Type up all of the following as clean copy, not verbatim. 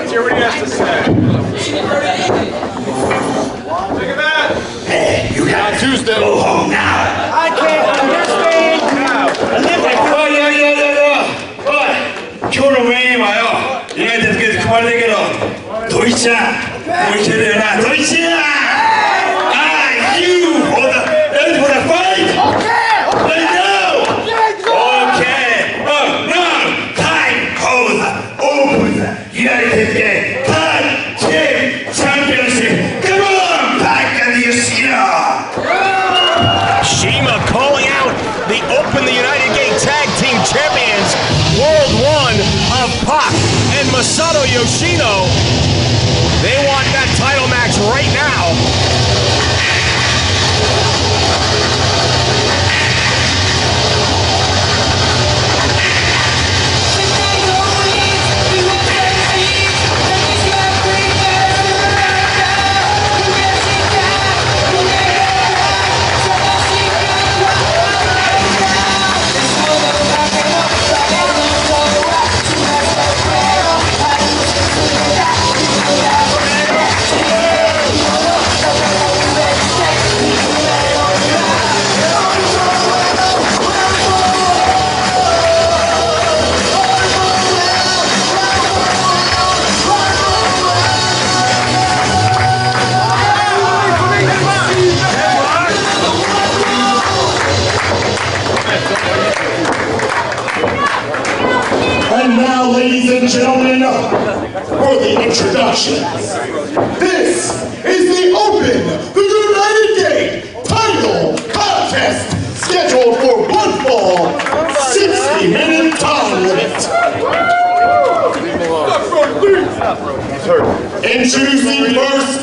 Let's hear what he has to say. Look at that. Hey, you got Tuesday. Go home now. I can't understand.今日のメインはよ、意外とつけて配りだけど、ドイツだよな、ドイツだ。Ah, you for the fight? Let's go. Okay. Oh no, time opens. United States Tag Team Championship. Come on, PAC and Yoshino. CIMA calling out the Open the United Gate Tag Team Champions, World-1 of PAC and Masato Yoshino. They want that title match right now. And now, ladies and gentlemen, for the introductions. This is the Open the United Gate title contest scheduled for one fall, 60-minute time limit. Introducing first,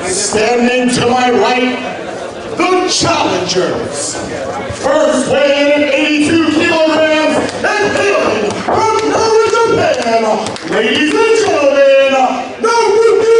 standing to my right, the challengers. First weighing in at 82 kilograms and hailing from Naruki, Japan, ladies and gentlemen, Naruki!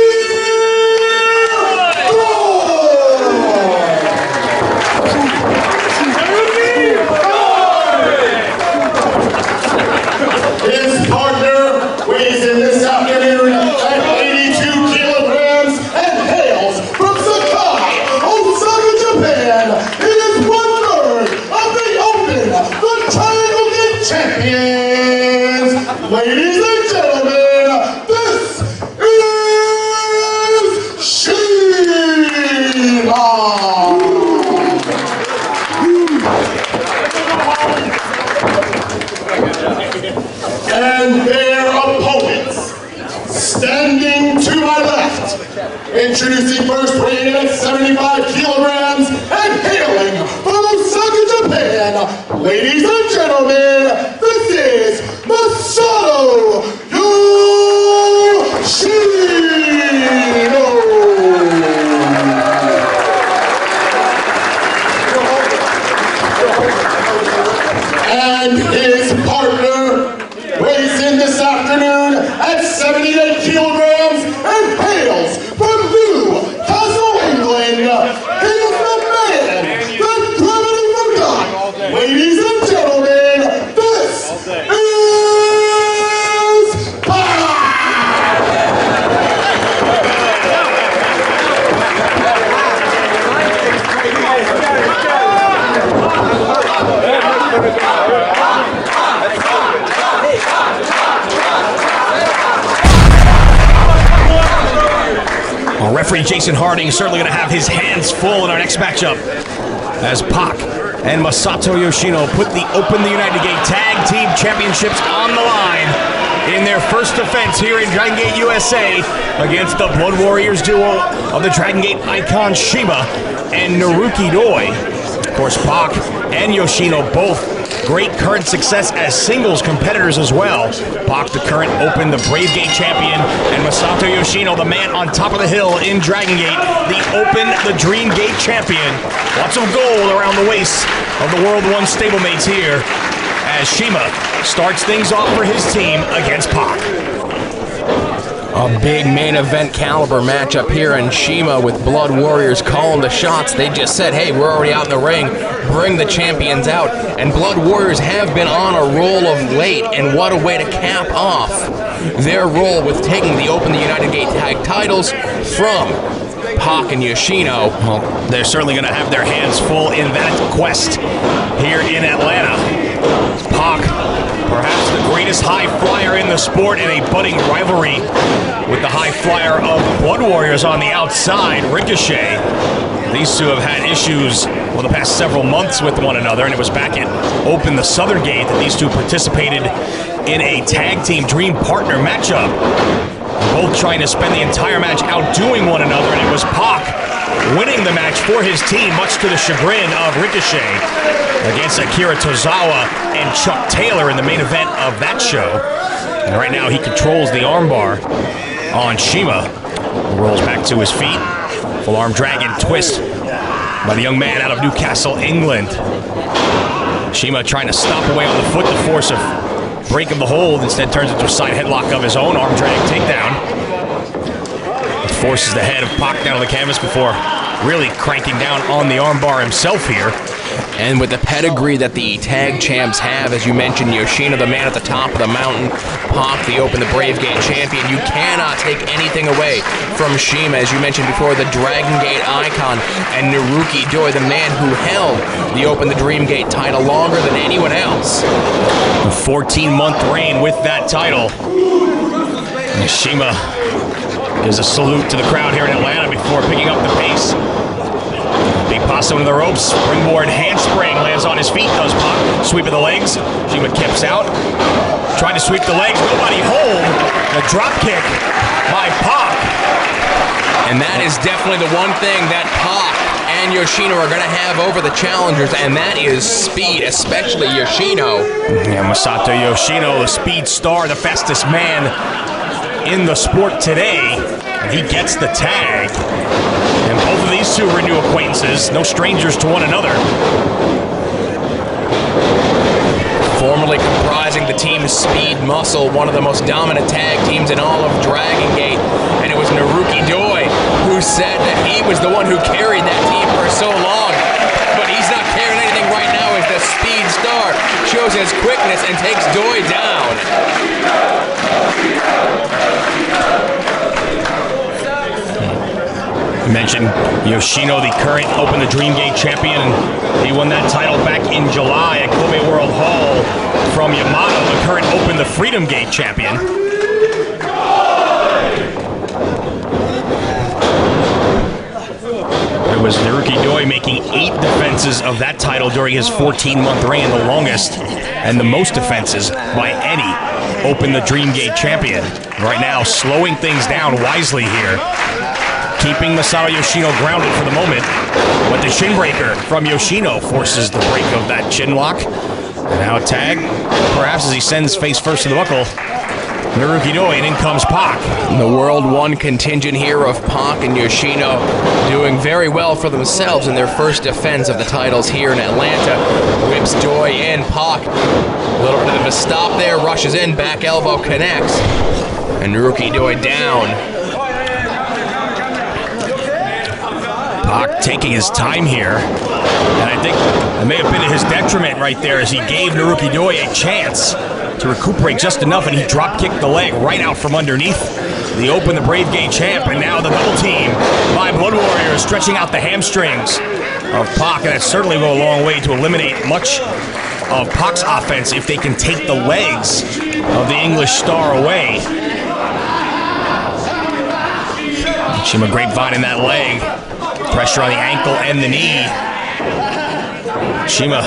His partner weighs in this afternoon at 82 kilograms and hails from Sakai, Osaka, Japan. It is 1/3 of the Open, the Triangle Gate Champions. Ladies and gentlemen, this is CIMA. And their opponents, standing to my left, introducing first weighing in at 75 kilograms and hailing from Osaka, Japan, ladies and gentlemen, this is Masato Yoshino. And his partner weighs in this afternoon at 78 kilograms and hails from Newcastle, England. He is the man that gravity forgot. Ladies and gentlemen, this is PAC! Well, referee Jason Harding is certainly going to have his hands full in our next matchup as PAC and Masato Yoshino put the Open the United Gate Tag Team Championships on the line in their first defense here in Dragon Gate, USA against the Blood Warriors duo of the Dragon Gate icon CIMA and Naruki Doi. Of course, PAC and Yoshino both great current success as singles competitors as well. PAC, the current Open, the Brave Gate champion, and Masato Yoshino, the man on top of the hill in Dragon Gate, the Open, the Dream Gate champion. Lots of gold around the waist of the World-1 stablemates here as CIMA starts things off for his team against PAC. A big main event caliber matchup here in CIMA with Blood Warriors calling the shots. They just said, hey, we're already out in the ring. Bring the champions out. And Blood Warriors have been on a roll of late, and what a way to cap off their role with taking the Open the United Gate Tag titles from PAC and Yoshino. Well, they're certainly going to have their hands full in that quest here in Atlanta. PAC, perhaps the greatest high flyer in the sport, in a budding rivalry with the high flyer of the Blood Warriors on the outside, Ricochet. These two have had issues for the past several months with one another, and it was back at Open the Southern Gate that these two participated in a tag team dream partner matchup. Both trying to spend the entire match outdoing one another, and it was PAC winning the match for his team, much to the chagrin of Ricochet, against Akira Tozawa and Chuck Taylor in the main event of that show. And right now he controls the armbar on CIMA. Rolls back to his feet. Full arm dragon twist by the young man out of Newcastle, England. CIMA trying to stop away on the foot, the force of break of the hold, instead turns into a side headlock of his own. Arm drag takedown. Forces the head of PAC down on the canvas before really cranking down on the armbar himself here. And with the pedigree that the tag champs have, as you mentioned, Yoshino, the man at the top of the mountain, PAC, the Open the Brave Gate champion, you cannot take anything away from CIMA, as you mentioned before, the Dragon Gate icon, and Naruki Doi, the man who held the Open the Dream Gate title longer than anyone else. A 14-month reign with that title. And CIMA gives a salute to the crowd here in Atlanta before picking up the pace. Big passo into the ropes, springboard handspring, lands on his feet, does PAC. Sweep of the legs, CIMA kips out. Trying to sweep the legs, nobody hold. The drop kick by PAC. And that is definitely the one thing that PAC and Yoshino are going to have over the challengers, and that is speed, especially Yoshino. Yeah, Masato Yoshino, the speed star, the fastest man in the sport today. And he gets the tag. And both of these two are new acquaintances, no strangers to one another. Formerly comprising the team Speed Muscle, one of the most dominant tag teams in all of Dragon Gate. And it was Naruki Doi who said that he was the one who carried that team for so long. But he's not carrying anything right now as the Speed Star shows his quickness and takes Doi down. Mentioned Yoshino, the current Open the Dream Gate champion. He won that title back in July at Kobe World Hall from Yamato, the current Open the Freedom Gate champion. It was Naruki Doi making 8 defenses of that title during his 14-month reign, the longest and the most defenses by any Open the Dream Gate champion. Right now, slowing things down wisely here. Keeping Masato Yoshino grounded for the moment, but the shin breaker from Yoshino forces the break of that chin lock. And now a tag, perhaps as he sends face first to the buckle. Naruki Doi, and in comes PAC. The World-1 contingent here of PAC and Yoshino doing very well for themselves in their first defense of the titles here in Atlanta. Whips Doi in, PAC. A little bit of a stop there, rushes in, back elbow connects. And Naruki Doi down. PAC taking his time here, and I think it may have been to his detriment right there as he gave Naruki Doi a chance to recuperate just enough, and he drop-kicked the leg right out from underneath the Open the Brave Gate champ. And now the double team by Blood Warriors, stretching out the hamstrings of PAC, and that certainly will go a long way to eliminate much of PAC's offense if they can take the legs of the English star away. CIMA grapevine in that leg. Pressure on the ankle and the knee. CIMA,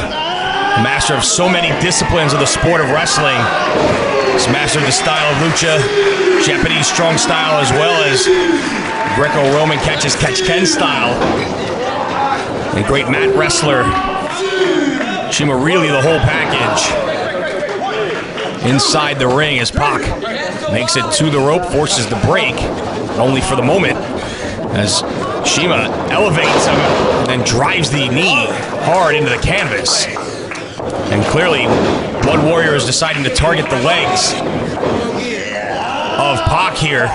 master of so many disciplines of the sport of wrestling. He's mastered the style of lucha, Japanese strong style, as well as Greco-Roman catch-as-catch-can style. A great mat wrestler. CIMA really the whole package. Inside the ring as PAC makes it to the rope, forces the break, only for the moment, as CIMA elevates him and drives the knee hard into the canvas. And clearly, Blood Warrior is deciding to target the legs of PAC here.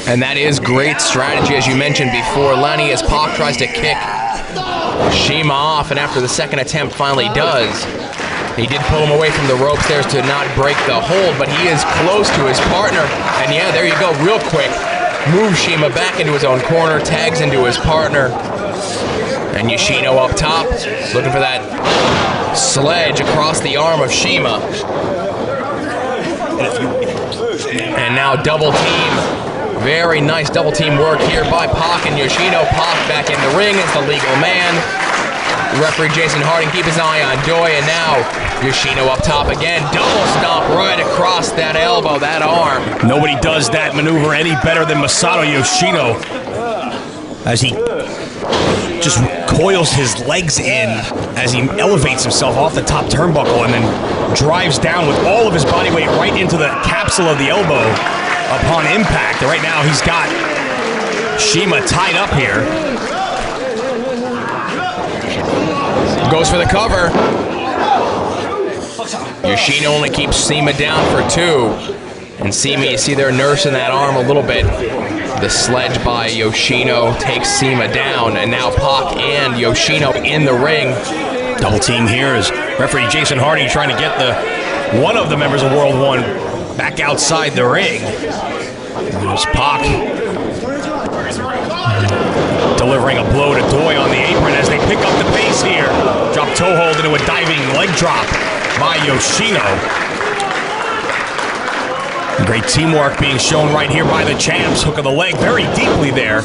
And that is great strategy, as you mentioned before, Lenny, as Pac tries to kick CIMA off, and after the second attempt finally does. He did pull him away from the ropes there to not break the hold, but he is close to his partner. And yeah, there you go, real quick. Moves CIMA back into his own corner, tags into his partner. And Yoshino up top, looking for that sledge across the arm of CIMA. And now double team. Very nice double team work here by Pac and Yoshino. Pac back in the ring as the legal man. Referee Jason Harding keep his eye on Doi, and now Yoshino up top again. Double stomp right across that elbow, that arm. Nobody does that maneuver any better than Masato Yoshino, as he just coils his legs in as he elevates himself off the top turnbuckle and then drives down with all of his body weight right into the capsule of the elbow upon impact. And right now he's got CIMA tied up here. Goes for the cover. Yoshino only keeps CIMA down for 2. And CIMA, you see they're nursing that arm a little bit. The sledge by Yoshino takes CIMA down, and now Pac and Yoshino in the ring. Double team here is referee Jason Harding trying to get one of the members of World 1 back outside the ring. There's Pac delivering a blow to Doi on the apron as they pick up the pace here. Drop toe hold into a diving leg drop by Yoshino. Great teamwork being shown right here by the champs. Hook of the leg very deeply there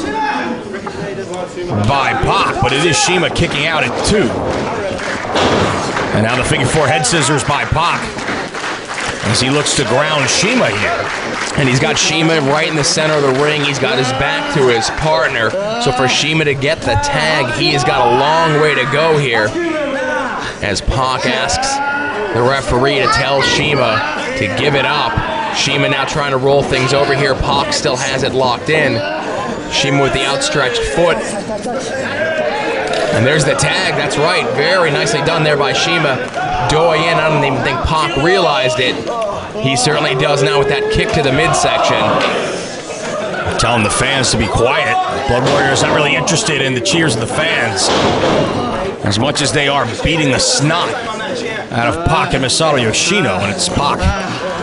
by Pac, but it is CIMA kicking out at 2. And now the figure 4 head scissors by Pac as he looks to ground CIMA here. And he's got CIMA right in the center of the ring. He's got his back to his partner. So for CIMA to get the tag, he has got a long way to go here. As Pac asks the referee to tell CIMA to give it up. CIMA now trying to roll things over here. Pac still has it locked in. CIMA with the outstretched foot. And there's the tag, that's right. Very nicely done there by CIMA. Doi in, I don't even think Pac realized it. He certainly does now with that kick to the midsection. Telling the fans to be quiet. Blood Warriors not really interested in the cheers of the fans, as much as they are beating the snot out of Pac and Masato Yoshino. And it's Pac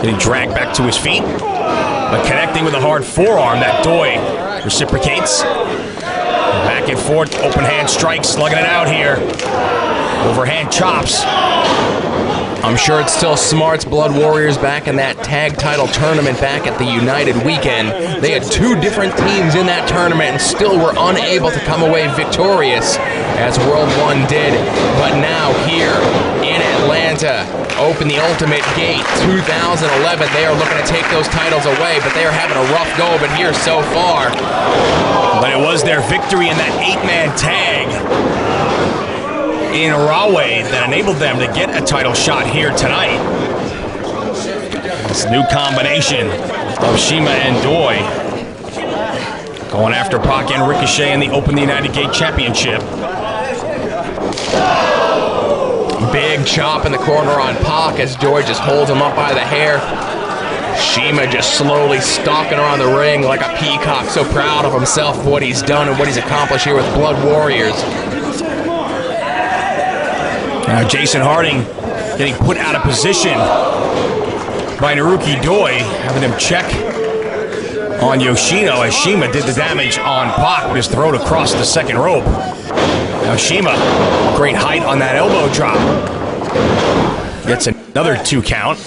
getting dragged back to his feet, but connecting with a hard forearm that Doi reciprocates. Back and forth, open hand strikes, slugging it out here. Overhand chops. I'm sure it's still Smart's Blood Warriors back in that tag title tournament back at the United Weekend. They had 2 different teams in that tournament and still were unable to come away victorious, as World 1 did. But now here in Atlanta, open the Ultimate Gate 2011. They are looking to take those titles away, but they are having a rough go of it here so far. But it was their victory in that 8-man tag in Rahway that enabled them to get a title shot here tonight. This new combination of CIMA and Doi going after Pac and Ricochet in the Open the United Gate Championship. Big chop in the corner on Pac as Doi just holds him up by the hair. CIMA just slowly stalking around the ring like a peacock, so proud of himself for what he's done and what he's accomplished here with Blood Warriors. Now Jason Harding getting put out of position by Naruki Doi, having him check on Yoshino as CIMA did the damage on Pac with his throat across the second rope. Now CIMA, great height on that elbow drop. Gets another 2 count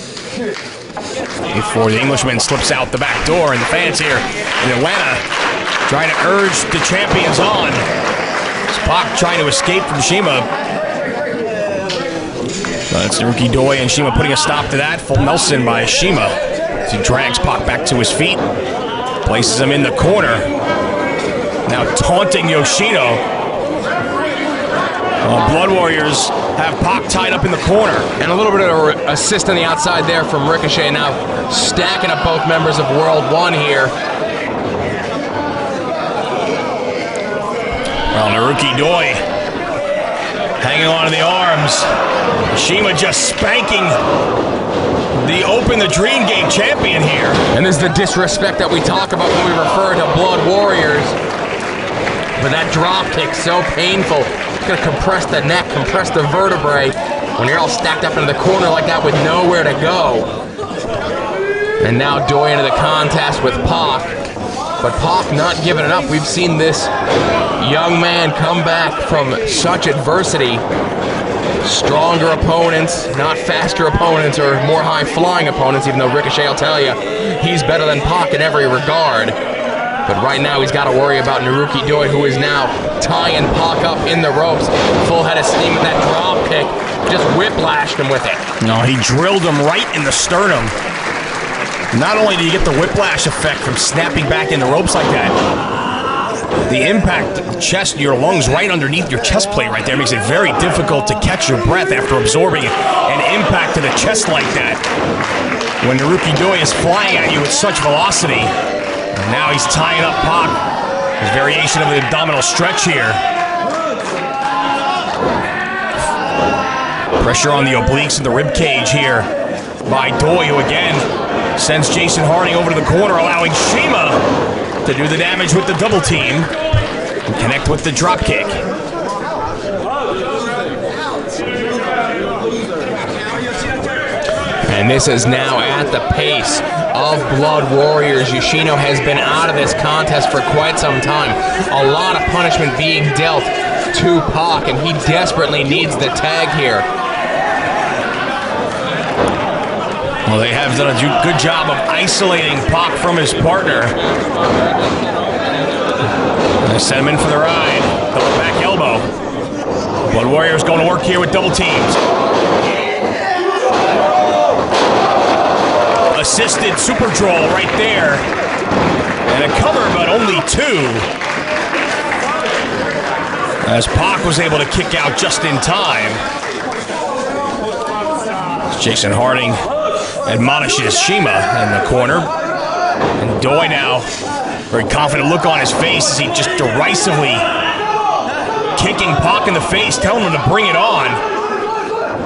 before the Englishman slips out the back door, and the fans here in Atlanta trying to urge the champions on. Pac trying to escape from CIMA. That's Naruki Doi and CIMA putting a stop to that. Full Nelson by CIMA as he drags Pac back to his feet. Places him in the corner. Now taunting Yoshino. Blood Warriors have Pac tied up in the corner. And a little bit of assist on the outside there from Ricochet. Now stacking up both members of World 1 here. Well, Naruki Doi hanging on to the arms. CIMA just spanking The Open the Dream Game champion here. And this is the disrespect that we talk about when we refer to Blood Warriors. But that drop kick, so painful. It's gonna compress the neck, compress the vertebrae when you're all stacked up into the corner like that with nowhere to go. And now Doi into the contest with PAC. But PAC not giving it up. We've seen this young man come back from such adversity. Stronger opponents, not faster opponents or more high-flying opponents, even though Ricochet will tell you he's better than PAC in every regard. But right now he's got to worry about Naruki Doi, who is now tying PAC up in the ropes. Full head of steam with that drop kick. Just whiplashed him with it. No, he drilled him right in the sternum. Not only do you get the whiplash effect from snapping back in the ropes like that, the impact of the chest, your lungs right underneath your chest plate right there makes it very difficult to catch your breath after absorbing an impact to the chest like that. When Naruki Doi is flying at you with such velocity, and now he's tying up PAC. His variation of the abdominal stretch here. Pressure on the obliques and the rib cage here by Doi, who again sends Jason Harding over to the corner, allowing CIMA to do the damage with the double team and connect with the drop kick. And this is now at the pace of Blood Warriors. Yoshino has been out of this contest for quite some time. A lot of punishment being dealt to PAC, and he desperately needs the tag here. Well, they have done a good job of isolating PAC from his partner. They set him in for the ride. Double back elbow. Blood Warriors going to work here with double teams. Assisted super draw right there. And a cover, but only two. As PAC was able to kick out just in time. Jason Harding admonishes CIMA in the corner. And Doi now, very confident look on his face as he just derisively kicking PAC in the face, telling him to bring it on.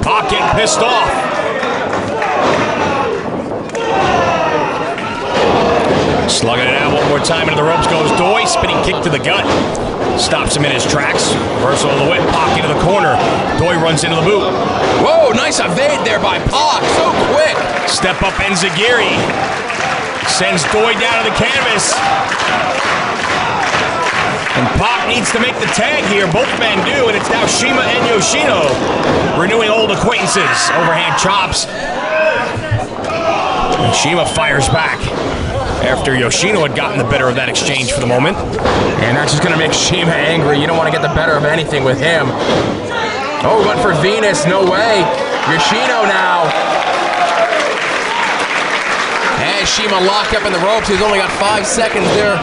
PAC getting pissed off. Slugging it out one more time into the ropes goes Doi, spinning kick to the gut. Stops him in his tracks. Reversal of the whip, PAC into the corner. Doi runs into the boot. Whoa, nice evade there by PAC, so quick. Step up Enziguri. Sends Doi down to the canvas. And PAC needs to make the tag here. Both men do, and it's now CIMA and Yoshino renewing old acquaintances. Overhand chops. And CIMA fires back after Yoshino had gotten the better of that exchange for the moment. And that's just going to make CIMA angry. You don't want to get the better of anything with him. Oh, went for Venus. No way. Yoshino now. And CIMA locked up in the ropes. He's only got 5 seconds there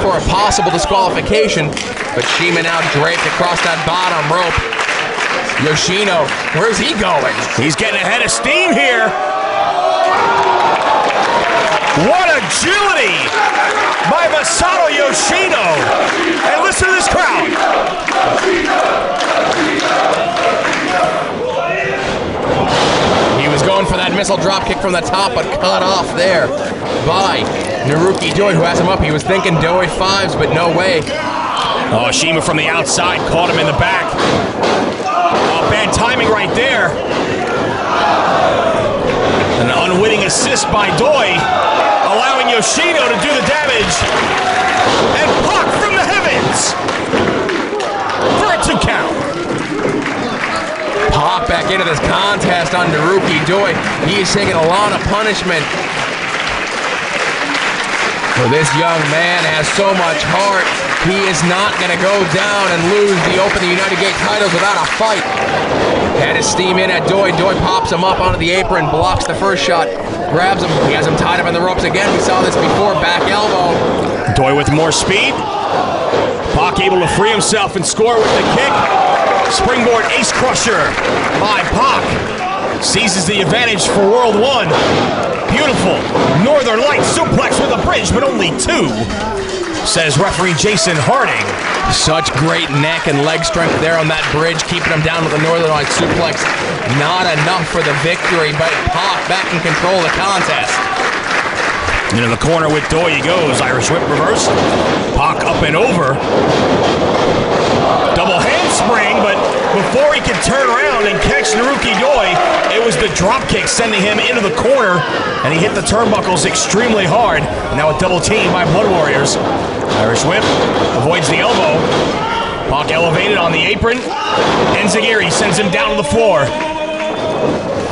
for a possible disqualification. But CIMA now draped across that bottom rope. Yoshino, where's he going? He's getting ahead of steam here. What agility by Masato Yoshino. And listen to this crowd. He was going for that missile drop kick from the top, but cut off there by Naruki Doi, who has him up. He was thinking Doi fives, but no way. Oh, CIMA from the outside caught him in the back. Oh, bad timing right there. An unwitting assist by Doi, allowing Yoshino to do the damage. And PAC from the heavens for a 2 count. PAC back into this contest on Naruki Doi. He is taking a lot of punishment. Well, this young man has so much heart. He is not going to go down and lose the Open the United Gate titles without a fight. Had his steam in at Doi. Doi pops him up onto the apron, blocks the first shot, grabs him. He has him tied up in the ropes again. We saw this before, back elbow. Doi with more speed. PAC able to free himself and score with the kick. Springboard ace crusher by PAC. Seizes the advantage for World 1. beautiful Northern Light suplex with a bridge, but only 2, says referee Jason Harding. Such great neck and leg strength there on that bridge, keeping him down with the Northern Light suplex. Not enough for the victory, but Pac back in control of the contest. Into the corner with Doi he goes. Irish whip reverse. Pac up and over. Double handspring, but before he could turn around and catch Naruki Doi, it was the drop kick sending him into the corner, and he hit the turnbuckles extremely hard. Now a double team by Blood Warriors. Irish whip avoids the elbow. Pac elevated on the apron. Enziguri sends him down to the floor.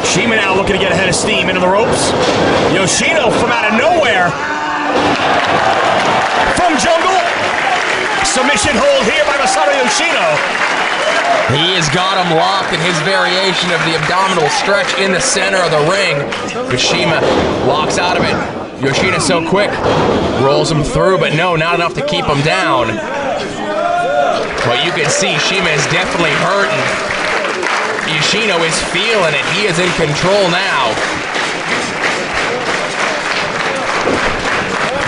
CIMA now looking to get ahead of steam into the ropes. Yoshino from out of nowhere. From jungle. Submission hold here by Masato Yoshino. He has got him locked in his variation of the abdominal stretch in the center of the ring. But CIMA locks out of it. Yoshino so quick, rolls him through, but no, not enough to keep him down. But you can see CIMA is definitely hurting. Yoshino is feeling it. He is in control now.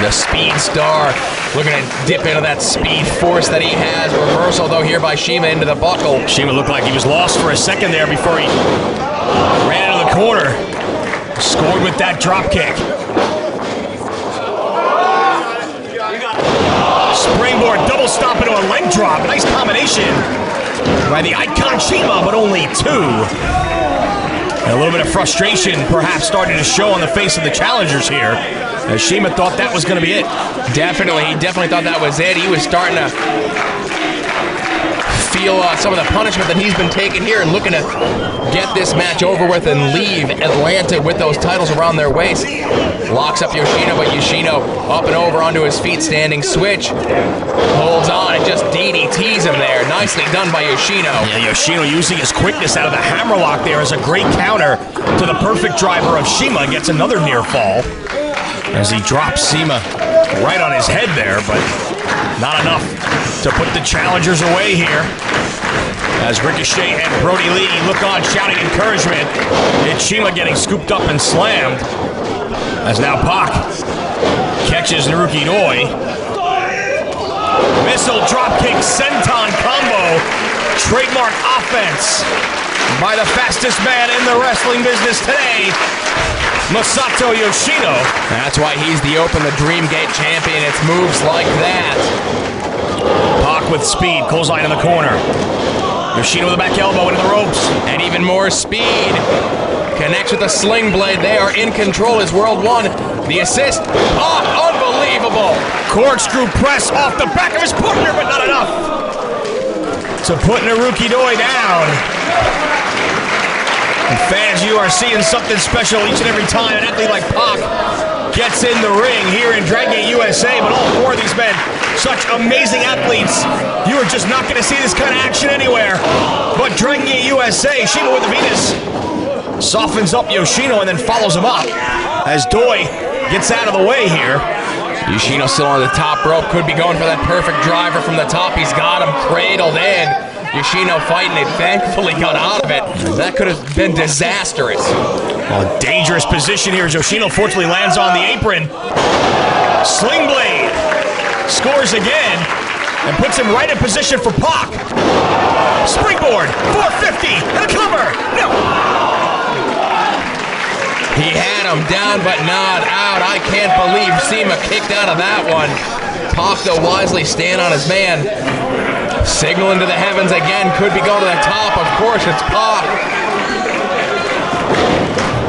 The Speed Star looking to dip into that speed force that he has. Reversal, though, here by CIMA into the buckle. CIMA looked like he was lost for a second there before he ran into the corner. Scored with that drop kick. Springboard double stomp into a leg drop. Nice combination by the icon CIMA, but only 2. And a little bit of frustration perhaps starting to show on the face of the challengers here, as CIMA thought that was going to be it. Definitely, he definitely thought that was it. He was starting to feel some of the punishment that he's been taking here and looking to get this match over with and leave Atlanta with those titles around their waist. Locks up Yoshino, but Yoshino up and over onto his feet, standing switch. Holds on and just DDTs him there. Nicely done by Yoshino. Yeah, Yoshino using his quickness out of the hammerlock there as a great counter to the perfect driver of CIMA. Gets another near fall as he drops CIMA right on his head there, but not enough to put the challengers away here. As Ricochet and Brody Lee look on shouting encouragement, it's CIMA getting scooped up and slammed. As now Pac catches Naruki Doi. Missile dropkick senton combo. Trademark offense by the fastest man in the wrestling business today, Masato Yoshino. That's why he's the Open the Dream Gate champion. It's moves like that. Pac with speed, clothesline in the corner. Yoshino with the back elbow into the ropes. And even more speed. Connects with a sling blade. They are in control as World-1. The assist. Pac, unbelievable. Corkscrew press off the back of his partner, but not enough to put Naruki Doi down. And fans, you are seeing something special each and every time an athlete like Pac gets in the ring here in Dragon Gate USA, but all 4 of these men, such amazing athletes. You are just not going to see this kind of action anywhere. But Dragon Gate USA, CIMA with the Venus, softens up Yoshino and then follows him up as Doi gets out of the way here. Yoshino still on the top rope, could be going for that perfect driver from the top. He's got him cradled in. Yoshino fighting it, thankfully got out of it. That could have been disastrous. Well, dangerous position here as Yoshino fortunately lands on the apron. Sling blade scores again and puts him right in position for Pac. Springboard, 450, and a cover. No. He had him down, but not out. I can't believe CIMA kicked out of that one. Pac, though, wisely staying on his man. Signaling to the heavens again. Could be going to the top. Of course, it's Pac.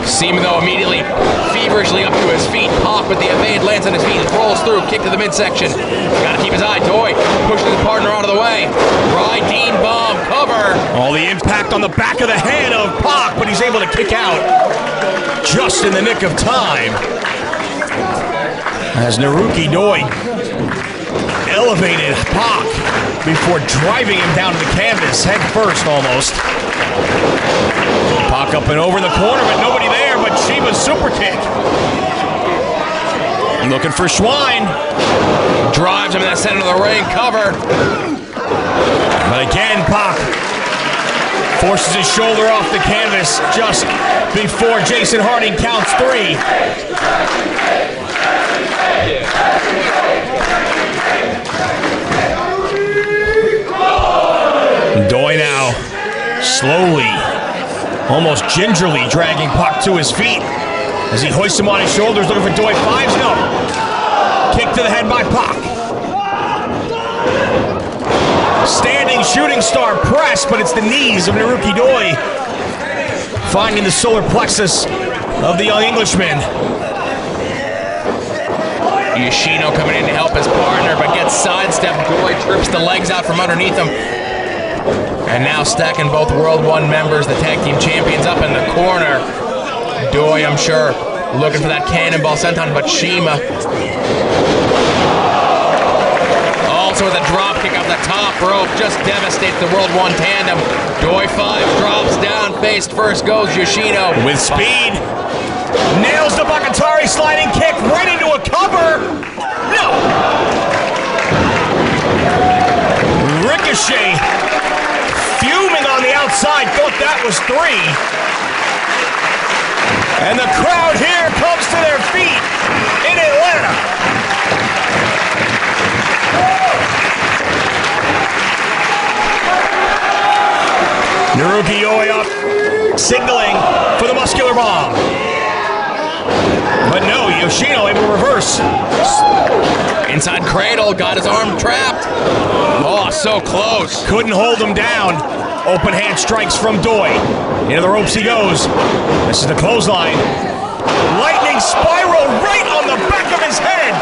CIMA, though, immediately feverishly up to his feet. Pac with the evade, lands on his feet, rolls through, kick to the midsection. Gotta keep his eye. Doi pushes his partner out of the way. Riding bomb, cover. All the impact on the back of the head of Pac, but he's able to kick out just in the nick of time. As Naruki Doi elevated Pac before driving him down to the canvas, head first almost. Pac up and over the corner, but nobody there, but CIMA's super kick. Looking for Schwein. Drives him in the center of the ring, cover. But again, Pac Forces his shoulder off the canvas just before Jason Harding counts 3. Doi now slowly, almost gingerly dragging Pac to his feet as he hoists him on his shoulders, looking for Doi 5s. No. Kick to the head by Pac. Standing shooting star press, but it's the knees of Naruki Doi finding the solar plexus of the young Englishman. Yoshino coming in to help his partner, but gets sidestepped. Doi trips the legs out from underneath him. And now stacking both World 1 members, the tag team champions, up in the corner. Doi, I'm sure, looking for that cannonball senton, but CIMA also with a drop kick off the top rope just devastates the World 1 tandem. Doi 5 drops down, face first goes Yoshino. With speed, nails the Bakatari sliding kick right into a cover. No! Ricochet, fuming on the outside, thought that was 3. And the crowd here comes to their feet in Atlanta. Naruki Doi up, signaling for the muscular bomb. But no, Yoshino able to reverse. Inside cradle, got his arm trapped. Oh, so close. Couldn't hold him down. Open hand strikes from Doi. Into the ropes he goes. This is the clothesline. Lightning spiral right on the back of his head.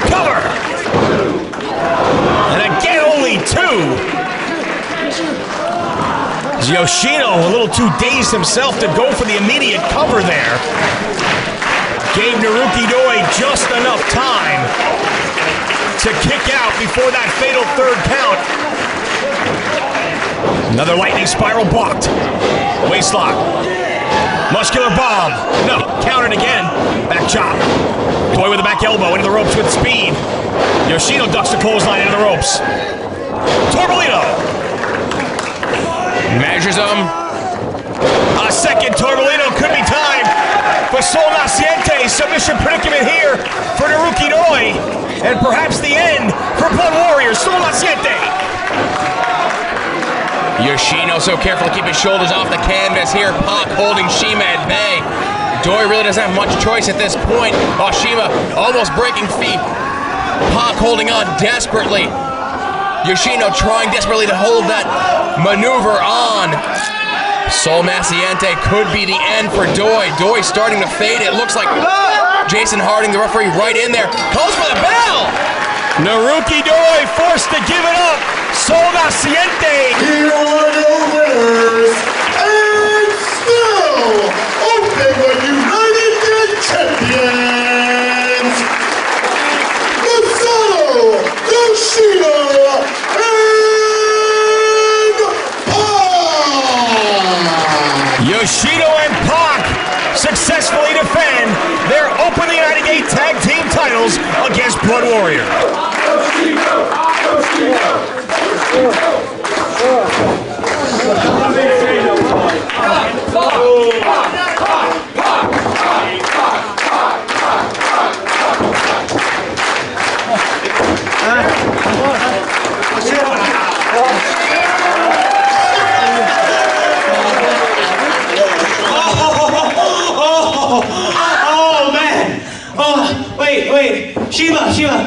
Cover. And again, only 2. Yoshino a little too dazed himself to go for the immediate cover there. Gave Naruki Doi just enough time to kick out before that fatal 3rd count. Another lightning spiral blocked. Waistlock. Muscular bomb. No, countered again. Back chop. Doi with the back elbow into the ropes with speed. Yoshino ducks the clothesline into the ropes. Torbolino. Measures him. A second Torbolino could be time for Sol Naciente. Submission predicament here for Naruki Doi. And perhaps the end for Blood Warrior, Sol Naciente. Yoshino so careful to keep his shoulders off the canvas here. Pac holding CIMA at bay. Doi really doesn't have much choice at this point. Oh, CIMA almost breaking feet. Pac holding on desperately. Yoshino trying desperately to hold that maneuver on. Sol Naciente could be the end for Doi. Doi starting to fade. It looks like Jason Harding, the referee, right in there. Calls for the bell. Naruki Doi forced to give it up. Sol Naciente. Here are your winners, and still Open the United Gate Champions, Masato, Yoshino, and PAC. Yoshino and Pac successfully defend their Open the United Gate Tag Team titles against Blood Warrior. Oh, man. Oh, wait. CIMA,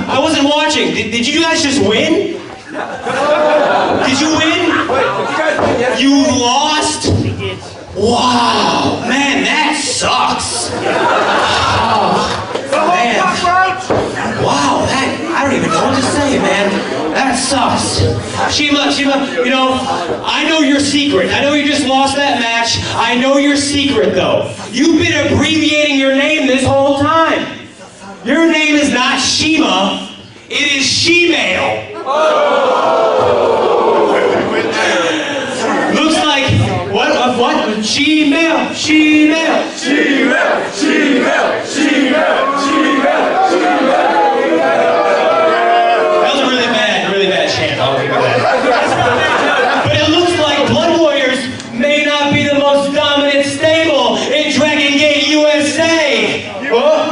I wasn't watching. Did you guys just win? Did you win? You lost? Wow, man, that sucks. Oh, man. Wow, I don't even know what to say, man. That sucks. CIMA, you know, I know your secret. I know you just lost that match. I know your secret, though. You've been abbreviating your name this whole time. Your name is not CIMA. It is She-Mail. Looks like what? She-Mail. That was a really bad chant. I'll give you that. Helicopter.